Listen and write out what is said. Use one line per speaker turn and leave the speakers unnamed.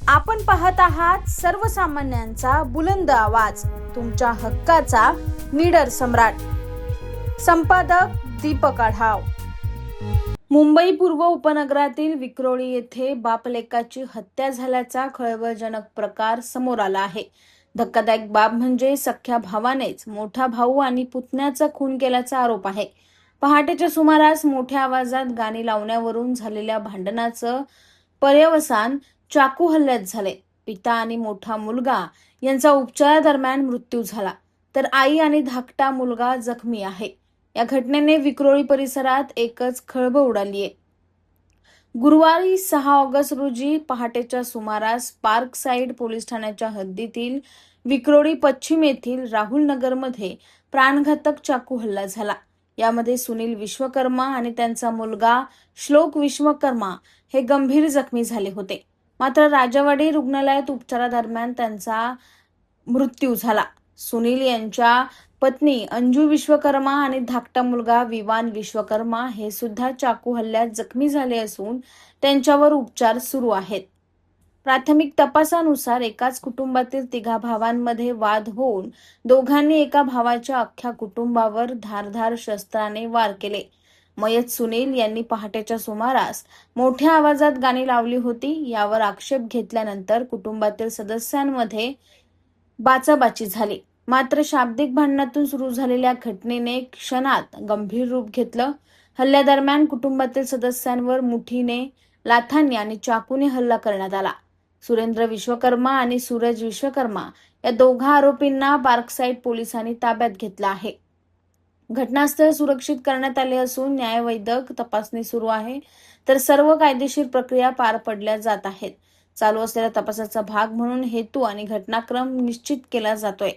आपण पाहत आहात सर्वसामान्यांचा बुलंद आवाज, तुमच्या हक्काचा निडर सम्राट. संपादक दीपक आढाव. मुंबई पूर्व उपनगरातील विक्रोळी येथे बापलेकाची हत्या झाल्याचा खळबळजनक प्रकार समोर आला आहे. धक्कादायक बाब म्हणजे सख्या भावानेच मोठा भाऊ आणि पुतण्याचा खून केल्याचा आरोप आहे. पहाटेच्या सुमारास मोठ्या आवाजात गाणी लावण्यावरून झालेल्या भांडणाचं पर्यवसान चाकू हल्ल्यात झाले. पिता आणि मोठा मुलगा यांचा उपचारादरम्यान मृत्यू झाला, तर आई आणि धाकटा मुलगा जखमी आहे. या घटनेने विक्रोळी परिसरात एकच खळबळ उडाली आहे. गुरुवारी 6 ऑगस्ट रोजी पहाटेच्या सुमारास पार्क साइड पोलीस ठाण्याच्या हद्दीतील विक्रोळी पश्चिम येथील राहुल नगरमध्ये प्राणघातक चाकू हल्ला झाला. यामध्ये सुनील विश्वकर्मा आणि त्यांचा मुलगा श्लोक विश्वकर्मा हे गंभीर जखमी झाले होते. मात्र राजावाडी रुग्णालयात उपचारादरम्यान त्यांचा मृत्यू झाला. सुनील यांच्या पत्नी अंजू विश्वकर्मा आणि धाकटा मुलगा विवान विश्वकर्मा हे सुद्धा चाकू हल्ल्यात जखमी झाले असून त्यांच्यावर उपचार सुरू आहेत. प्राथमिक तपासानुसार एकाच कुटुंबातील 3 भावांमध्ये वाद होऊन दोघांनी एका भावाच्या अख्ख्या कुटुंबावर धारदार शस्त्राने वार केले. मयत सुनील यांनी पहाटेच्या सुमारास मोठ्या आवाजात गाणी लावली होती. यावर आक्षेप घेतल्यानंतर कुटुंबातील सदस्यांमध्ये बाचाबाची झाली. मात्र शाब्दिक भांडणातून सुरू झालेल्या घटनेने क्षणात गंभीर रूप घेतलं. हल्ल्यादरम्यान कुटुंबातील सदस्यांवर मुठीने, लाथांनी आणि चाकूने हल्ला करण्यात आला. सुरेंद्र विश्वकर्मा आणि सूरज विश्वकर्मा या दोघा आरोपींना पार्कसाइड पोलिसांनी ताब्यात घेतलं आहे. घटनास्थळ सुरक्षित करण्यात आले असून न्यायवैद्यक तपासणी सुरू आहे, तर सर्व कायदेशीर प्रक्रिया पार पडल्या जात आहेत. चालू असलेल्या तपासाचा भाग म्हणून हेतू आणि घटनाक्रम निश्चित केला जातोय.